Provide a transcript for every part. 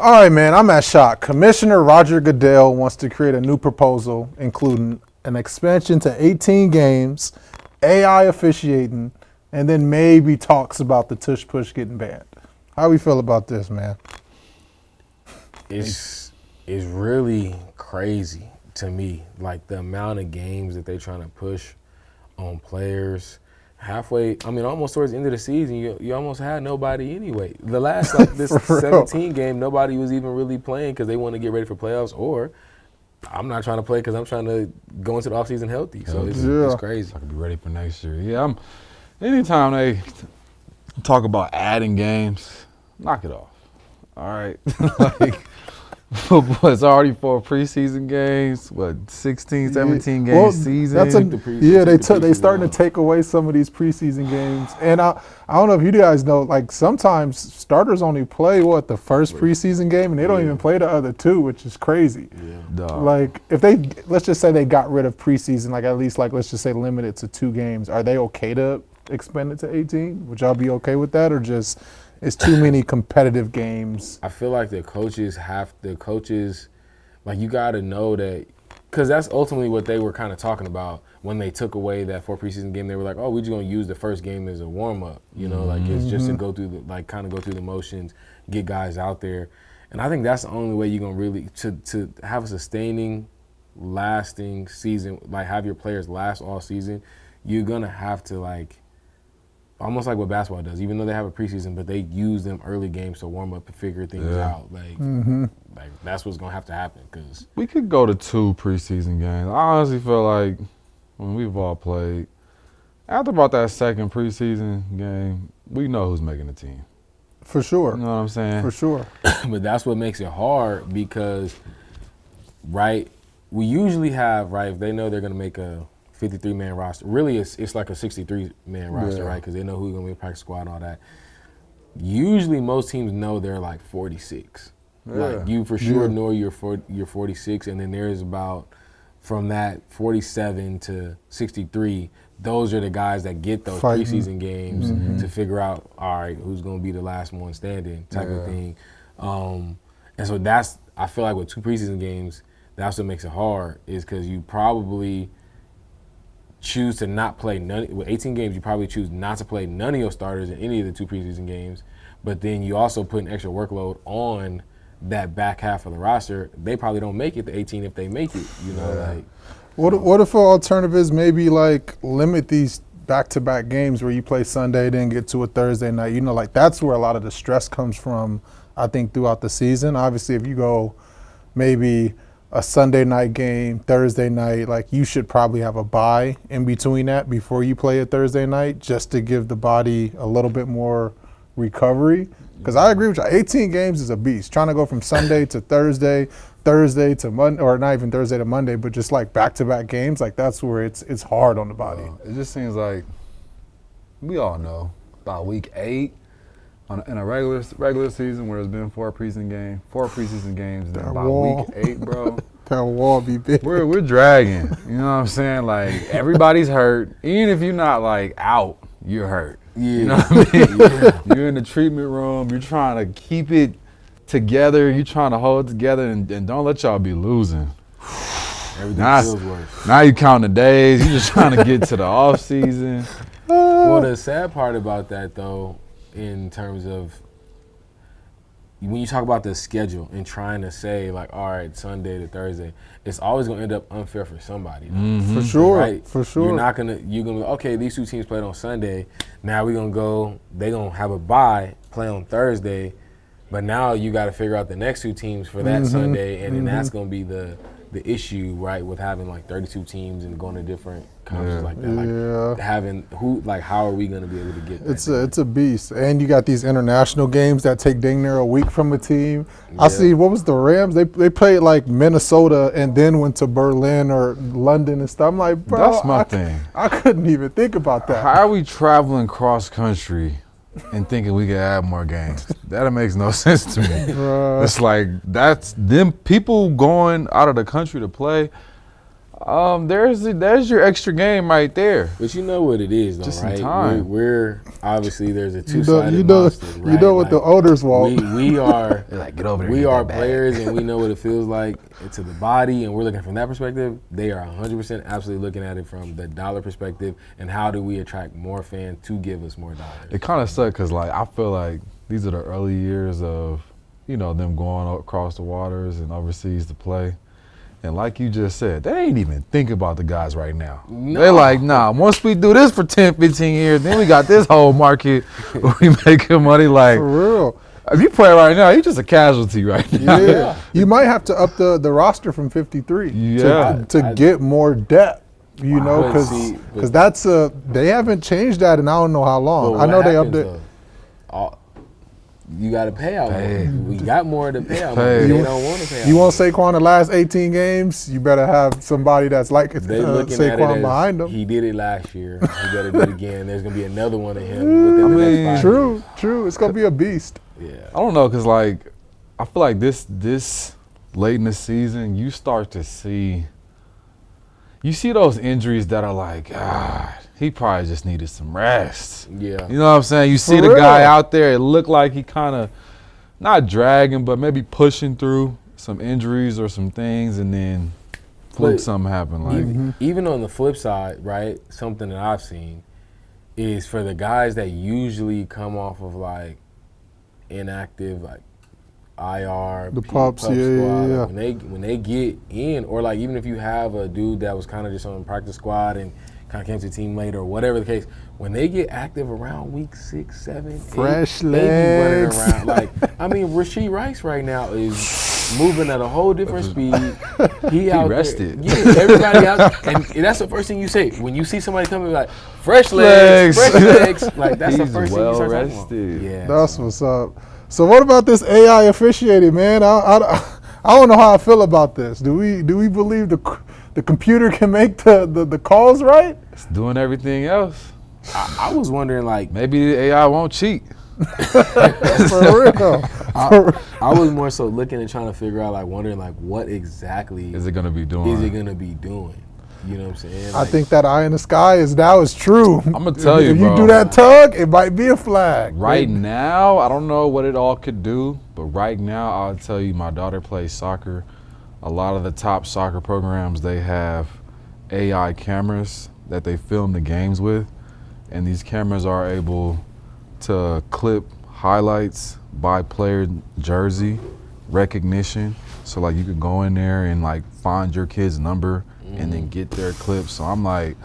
All right, man, I'm at shock. Commissioner Roger Goodell wants to create a new proposal, including an expansion to 18 games, AI officiating, and then maybe talks about the tush push getting banned. How we feel about this, man? It's really crazy to me, like the amount of games that they're trying to push on players. Halfway, almost towards the end of the season, you almost had nobody anyway. The last, this 17 game, nobody was even really playing because they want to get ready for playoffs, or I'm not trying to play because I'm trying to go into the offseason healthy. So it's crazy. I can be ready for next year. Yeah, anytime they talk about adding games, knock it off. All right? Football, it's already 4 preseason games, 16, 17 games season. They starting to take away some of these preseason games. And I don't know if you guys know, like sometimes starters only play the first preseason game and they don't even play the other 2, which is crazy. Yeah. Like if let's just say they got rid of preseason, like at least let's just say limited to 2 games, are they okay to expand it to 18? Would y'all be okay with that, or just it's too many competitive games? I feel like the coaches, you got to know that, because that's ultimately what they were kind of talking about when they took away that 4 preseason game. They were like, oh, we're just going to use the first game as a warm-up, it's just to go through the motions, get guys out there. And I think that's the only way you're going to really, to have a sustaining, lasting season, have your players last all season, you're going to have to, almost like what basketball does, even though they have a preseason, but they use them early games to warm up and figure things out. That's what's gonna have to happen. Cause we could go to 2 preseason games. I honestly feel like when we've all played, after about that second preseason game, we know who's making the team. For sure. You know what I'm saying? For sure. But that's what makes it hard because, we usually have, if they know they're gonna make a 53-man roster. Really, it's like a 63-man roster, right? Because they know who's going to be a practice squad and all that. Usually, most teams know they're 46. You for sure know you're 46, and then there's about, from that 47 to 63, those are the guys that get those preseason games to figure out, all right, who's going to be the last one standing type of thing. And so I feel like with 2 preseason games, that's what makes it hard, is because you probably choose to not play with 18 games, you probably choose not to play none of your starters in any of the 2 preseason games, but then you also put an extra workload on that back half of the roster. They probably don't make it to 18 if they make it, What if an alternative is maybe limit these back-to-back games where you play Sunday, then get to a Thursday night? That's where a lot of the stress comes from, I think, throughout the season. Obviously, if you go maybe a Sunday night game, Thursday night, you should probably have a bye in between that before you play a Thursday night, just to give the body a little bit more recovery. Because I agree with you, 18 games is a beast. Trying to go from Sunday to Thursday to Monday, or not even Thursday to Monday, but just back-to-back games, that's where it's hard on the body. It just seems like we all know about week 8 in a regular season where there's been 4 preseason games, and then about week 8, bro. That wall be big. We're dragging. You know what I'm saying? Everybody's hurt. Even if you're not out, you're hurt. Yeah. You know what I mean? You're in the treatment room. You're trying to keep it together. You're trying to hold it together, and don't let y'all be losing. Everything feels worse. Now you counting the days. You're just trying to get to the off season. Well, the sad part about that, though, in terms of when you talk about the schedule and trying to say all right, Sunday to Thursday, it's always going to end up unfair for somebody. For sure, right? For sure. You're going to be, okay, these 2 teams played on Sunday. Now they're going to have a bye, play on Thursday, but now you got to figure out the next 2 teams for that Sunday, and then that's going to be the issue, right, with having 32 teams and going to different conferences like that. Having how are we going to be able to get that? It's a beast. And you got these international games that take dang near a week from a team. I see, what was the Rams? They played Minnesota and then went to Berlin or London and stuff. I'm like, bro, that's my thing. I couldn't even think about that. How are we traveling cross country and thinking we could add more games? That makes no sense to me. It's that's them people going out of the country to play. There's your extra game right there. But you know what it is, though, Just in right? time. We're obviously there's a You two-sided know, monster, right? you know what the owners want. We are They're like, get over there. we and get are that bag. players, and we know what it feels like to the body, and we're looking from that perspective. They are 100% absolutely looking at it from the dollar perspective, and how do we attract more fans to give us more dollars? It kind of sucks because, like, I feel like these are the early years of, them going across the waters and overseas to play. And like you just said, they ain't even thinking about the guys right now. No. They're like, nah, once we do this for 10, 15 years, then we got this whole market where we making money. Like, For real. if you play right now, you're just a casualty right now. Yeah. You might have to up the roster from 53 Yeah. to get more depth. You know, But see, because that's they haven't changed that in I don't know how long. But I know what they happens, update. though? You got to pay out Pay. more. We got more to pay out. Pay. They don't want to pay out. You want Saquon the last 18 games? You better have somebody that's like They looking at it Saquon as behind him. he did it last year. He better do it again. There's gonna be another one of him within the next 5 years. True. It's gonna be a beast. Yeah. I don't know, because, like, I feel like this late in the season, you start to see those injuries that are like, he probably just needed some rest. Yeah. You know what I'm saying? You see For the guy real. out there, it looked like he kind of not dragging, but maybe pushing through some injuries or some things, and then But something happened. Like, Even on the flip side, right? Something that I've seen is for the guys that usually come off of like inactive, like IR, The pups, yeah. When they get in, or like even if you have a dude that was kind of just on the practice squad and kind of came to the team later, or whatever the case, when they get active around week 6, 7, 8, Fresh they be running legs. around. Like, I mean, Rasheed Rice right now is moving at a whole different speed. He out rested. There. Yeah, everybody out, and that's the first thing you say when you see somebody coming. Like, fresh legs, Legs. fresh legs. Like, that's the He's first thing you start well talking about. rested. Yeah, That's what's up. So what about this AI officiating, man? I don't know how I feel about this. Do we believe the computer can make the calls right? it's doing everything else. I was wondering, like, Maybe the AI won't cheat. For real. I was more so looking and trying to figure out, like, wondering, like, what exactly Is it going to be doing? is it gonna be doing? You know what I'm saying? I Like, think that eye in the sky is true. I'm gonna tell you, if bro. you do that tug, it might be a flag. Right now, I don't know what it all could do, but right now, I'll tell you, my daughter plays soccer. A lot of the top soccer programs, they have AI cameras that they film the games with, and these cameras are able to clip highlights by player jersey recognition. So, like, you could go in there and, like, find your kid's number and then get their clips. So I'm like,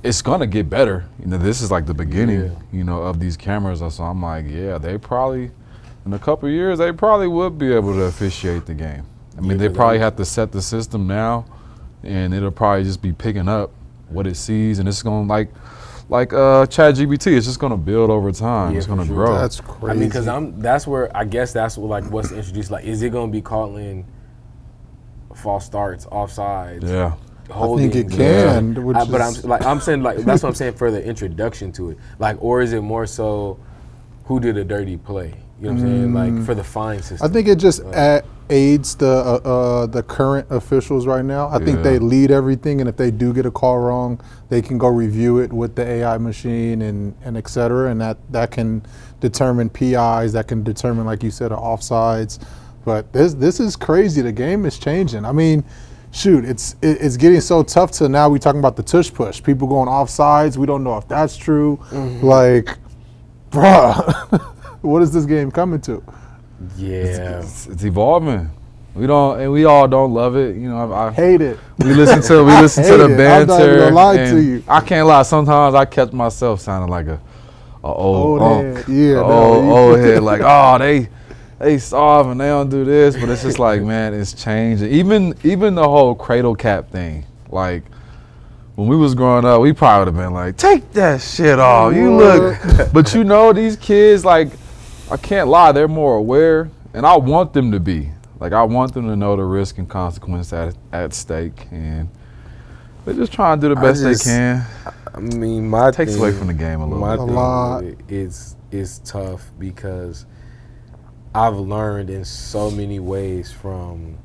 it's gonna get better. This is like the beginning, of these cameras. So I'm like, yeah, they probably, in a couple of years, they probably would be able to officiate the game. I mean, they probably have to set the system now, and it'll probably just be picking up what it sees, and it's gonna like ChatGPT. It's just gonna build over time. Yeah, it's gonna for sure. grow. That's crazy. I mean, because that's where I guess that's what, like, what's introduced. Like, is it gonna be calling false starts, offsides? Yeah. I think it holdings? can, which But is- I'm saying, like, that's what I'm saying for the introduction to it. Like, or is it more so who did a dirty play? You know what I'm saying? Like, for the fine system. I think it just aids the current officials right now. I think Yeah. they lead everything, and if they do get a call wrong, they can go review it with the AI machine and et cetera, and that can determine PIs, that can determine, like you said, offsides. But this is crazy. The game is changing. I mean, shoot, it's getting so tough to now we talking about the tush push. People going offsides. We don't know if that's true. Like, bruh, what is this game coming to? yeah. It's evolving. We all don't love it. I Hate it. We listen to the hate it. I'm not banter. gonna lie and to you. I can't lie. Sometimes I catch myself sounding like a old head. Yeah, old head. Like, oh, they soft and they don't do this, but it's just like, man, it's changing. Even the whole cradle cap thing. Like, when we was growing up, we probably would have been like, take that shit off. You look. But these kids, like, I can't lie, they're more aware, and I want them to be. Like, I want them to know the risk and consequence at stake, and they're just trying to do the best they can. I mean, my Takes thing, away from the game a little my bit. A thing lot. with it is tough because I've learned in so many ways from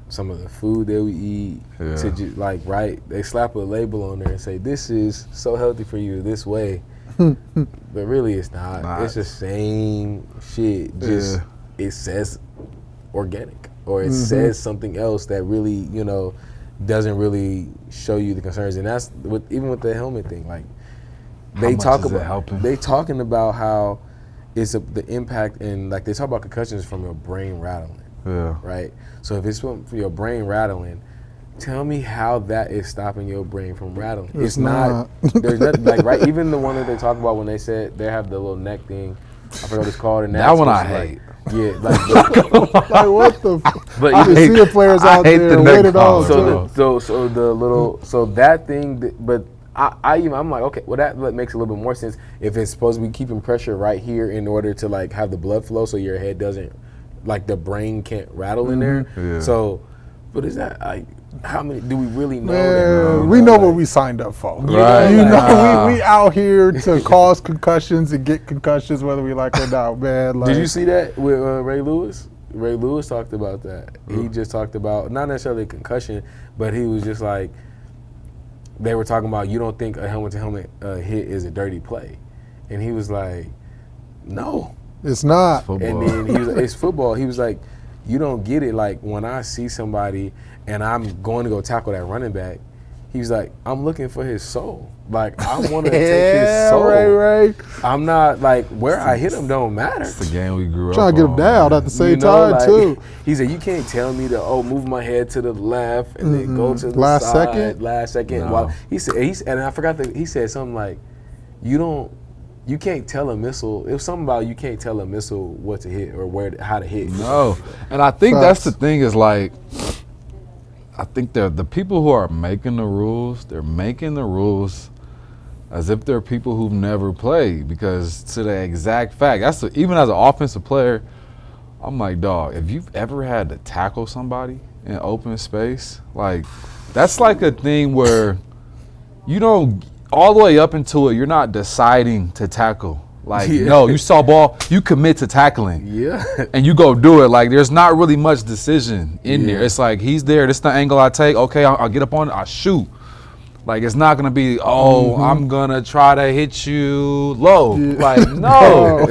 some of the food that we eat. Yeah. To just, like, right, they slap a label on there and say, this is so healthy for you this way. But really it's not. Nah. It's the same shit. Just it says organic, or it says something else that really, you know, doesn't really show you the concerns. And that's even with the helmet thing. Like they talk about, they talking about how it's the impact, and like they talk about concussions from your brain rattling. Yeah. Right. So if it's from your brain rattling, tell me how that is stopping your brain from rattling. It's not. There's nothing like, right. Even the one that they talk about when they said they have the little neck thing. I forgot what it's called. And that one I hate. Yeah, like what the? But you see the players out there with it all. So the little, so that thing. But I'm like, okay, well that makes a little bit more sense if it's supposed to be keeping pressure right here in order to like have the blood flow, so your head doesn't, like the brain can't rattle in there. Yeah. So, but is that like? How many do we really know? Man, we know what we signed up for. Right. You know, we out here to cause concussions and get concussions, whether we like it or not, man. Like, did you see that with Ray Lewis? Ray Lewis talked about that. He just talked about not necessarily a concussion, but he was just like, they were talking about, you don't think a helmet-to-helmet hit is a dirty play, and he was like, no, it's not. It's and then he was, it's football. He was like, you don't get it. Like when I see somebody and I'm going to go tackle that running back, he's like, I'm looking for his soul. Like I want to take his soul. Right. I'm not like where I hit him don't matter. It's the game we grew up Trying to get him down at the same time like, too. He said, you can't tell me to move my head to the left and then go to the Last side. second? Last second. No. Well, he said, and I forgot that he said something like, you can't tell a missile. It was something about you can't tell a missile what to hit or how to hit. No, and I think that's the thing is like, I think the people who are making the rules, they're making the rules as if they're people who've never played, because to the exact fact, even as an offensive player, I'm like, dog, if you've ever had to tackle somebody in open space, like that's like a thing where you don't all the way up into it, you're not deciding to tackle. Like, no, you saw ball, you commit to tackling. Yeah. And you go do it. Like, there's not really much decision in there. It's like, he's there, this is the angle I take. Okay, I'll get up on it, I'll shoot. Like, it's not going to be, I'm going to try to hit you low. Yeah. Like, no.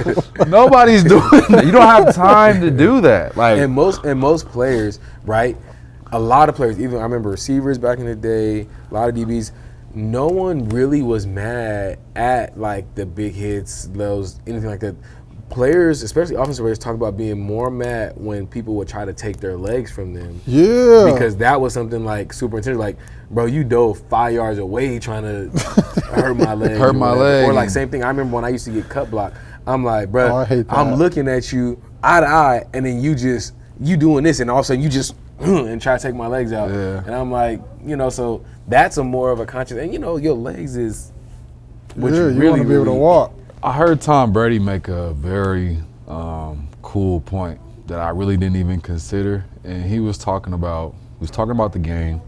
Nobody's doing that. You don't have time to do that. Like, and most players, right? A lot of players, even I remember receivers back in the day, a lot of DBs, no one really was mad at like the big hits, those anything like that. Players, especially offensive players, talk about being more mad when people would try to take their legs from them. Yeah. Because that was something like super intense. Like, bro, you dove 5 yards away trying to hurt my leg. Hurt my leg. Or like same thing. I remember when I used to get cut block. I'm like, bro, I hate that. I'm looking at you eye to eye, and then you doing this, and all of a sudden you just and try to take my legs out. Yeah. And I'm like, so that's a more of a conscious, and your legs is what you you really want to be able to walk. I heard Tom Brady make a very cool point that I really didn't even consider, and he was talking about the game.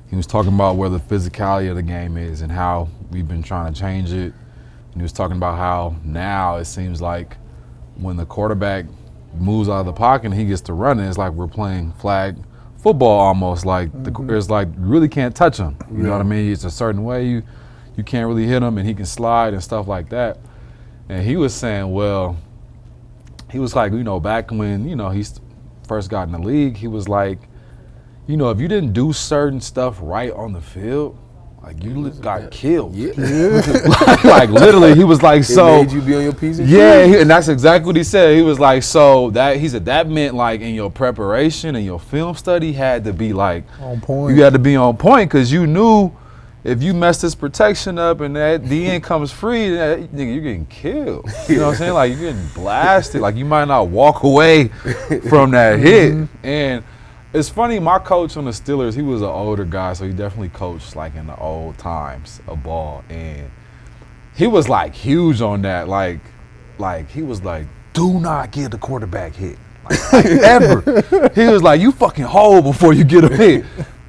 He was talking about where the physicality of the game is and how we've been trying to change it. And he was talking about how now it seems like when the quarterback moves out of the pocket and he gets to running, it's like we're playing flag football almost. Like it's like you really can't touch him. You know what I mean? It's a certain way you can't really hit him, and he can slide and stuff like that. And he was saying, well, he was like, back when he first got in the league, he was like, if you didn't do certain stuff right on the field, like you got killed. Yeah. like literally, he was like, it so made you be on your P's and yeah, and that's exactly what he said. He was like, so he said that meant like in your preparation and your film study had to be like on point. You had to be on point because you knew if you mess this protection up and that the end comes free, nigga, you're getting killed. You know what I'm saying? Like you're getting blasted. Like you might not walk away from that hit. And it's funny, my coach on the Steelers, he was an older guy, so he definitely coached like in the old times of ball. And he was like huge on that. Like he was like, do not get the quarterback hit. Like ever. He was like, you fucking hold before you get a hit.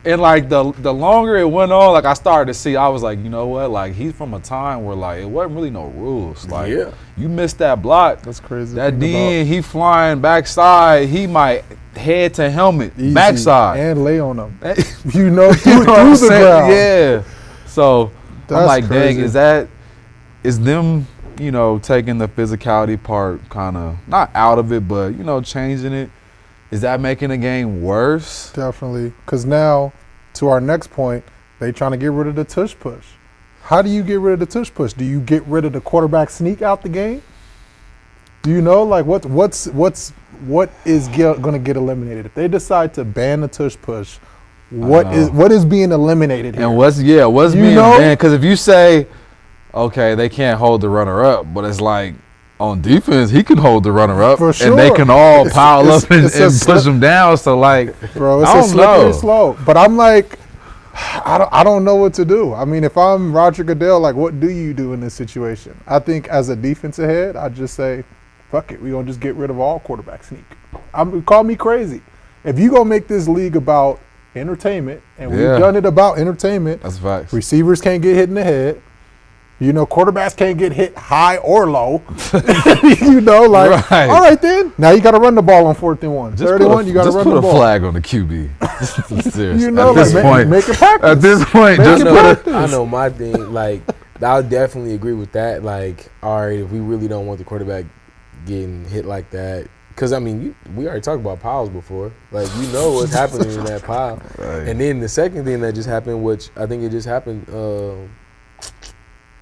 And like the longer it went on, like I started to see, I was like, you know what? Like he's from a time where like it wasn't really no rules. Like you missed that block. That's crazy. That DN, he flying backside, he might head to helmet, Easy. backside. And lay on them. through You know what the I'm saying? ground. Yeah. So I'm That's like, crazy. dang, is them, taking the physicality part kind of not out of it, but changing it? Is that making the game worse? Definitely. Because now, to our next point, they trying to get rid of the tush push. How do you get rid of the tush push? Do you get rid of the quarterback sneak out the game? Do you know what is going to get eliminated if they decide to ban the tush push? What is being eliminated here? And what's being banned? Because if you say, okay, they can't hold the runner up, but it's like on defense he can hold the runner up, For sure. and they can all pile up and it's push him down. So bro, it's I a don't slippery know. slope. But I'm like, I don't know what to do. I mean, if I'm Roger Goodell, what do you do in this situation? I think as a defensive head, I'd just say, fuck it, we're going to just get rid of all quarterback sneak. Call me crazy. If you're going to make this league about entertainment, and we've done it about entertainment, That's facts. Receivers can't get hit in the head. Quarterbacks can't get hit high or low. Right. All right then. Now you got to run the ball on 4th and 1. 3rd and 1, you got to run the ball. Just put a flag on the QB. Seriously. At this point, make it practice. At this point, I know my thing. I would definitely agree with that. All right, if we really don't want the quarterback getting hit like that, because we already talked about piles before. What's happening in that pile. Right. And then the second thing that just happened, which I think it just happened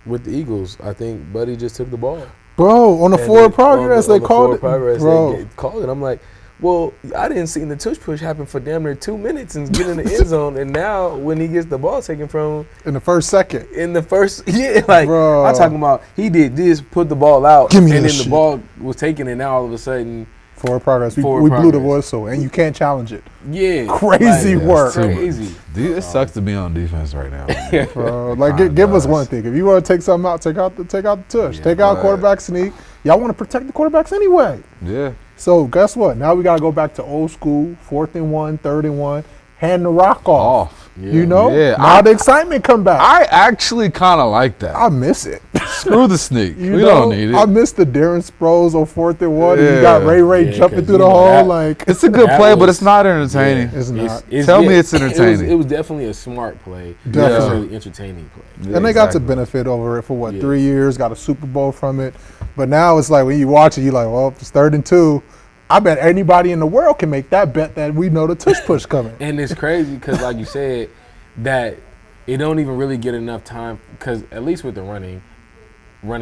with the Eagles, I think Buddy just took the ball. Bro, on the forward progress, they called it. Bro. They called it. I'm like, well, I didn't see the tush push happen for damn near 2 minutes and get in the end zone. And now when he gets the ball taken from him. In the first second. Bro. I'm talking about he did this, put the ball out, and then shit. the ball was taken, and now all of a sudden. Forward progress. We blew the whistle, and you can't challenge it. Yeah. Crazy work. Crazy. Dude, it sucks to be on defense right now. Bro, give us one thing. If you want to take something out, take out the tush. Take out quarterback sneak. Y'all want to protect the quarterbacks anyway. Yeah. So guess what? Now we got to go back to old school, 4th and 1, 3rd and 1, hand the rock off. Yeah. Yeah. Now the excitement come back. I actually kind of like that. I miss it. Screw the sneak. We don't need it. I miss the Darren Sproles on 4th and 1. And you got Ray jumping through the hole. It's a good play, but it's not entertaining. It's not. Tell me it's entertaining. It was definitely a smart play. Definitely. It was a really entertaining play. Yeah, and they got to benefit over it for 3 years, got a Super Bowl from it. But now it's when you watch it, you're like, well, if it's 3rd and 2, I bet anybody in the world can make that bet that we know the tush push coming. And it's crazy because, like you said, that it don't even really get enough time because at least with the running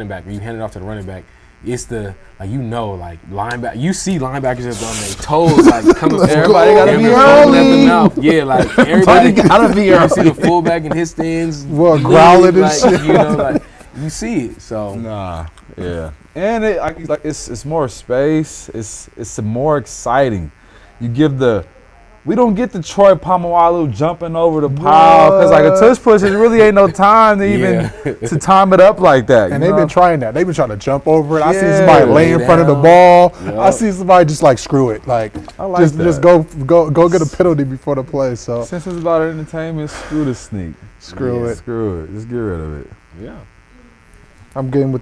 back, when you hand it off to the running back, it's linebacker. You see linebackers that's on their toes, coming. Everybody gotta be early. Everybody gotta be early. You see the fullback in his stands, growling and shit. You see it. So yeah, and it's more space. It's more exciting. We don't get the Troy Polamalu jumping over the pile because a tush push, it really ain't no time to even to time it up like that. And they've been trying that. They've been trying to jump over it. I see somebody lay in front of the ball. Yep. I see somebody just screw it. Just go get a penalty before the play. So since it's about entertainment, screw the sneak. Screw it. Screw it. Just get rid of it. Yeah. I'm getting with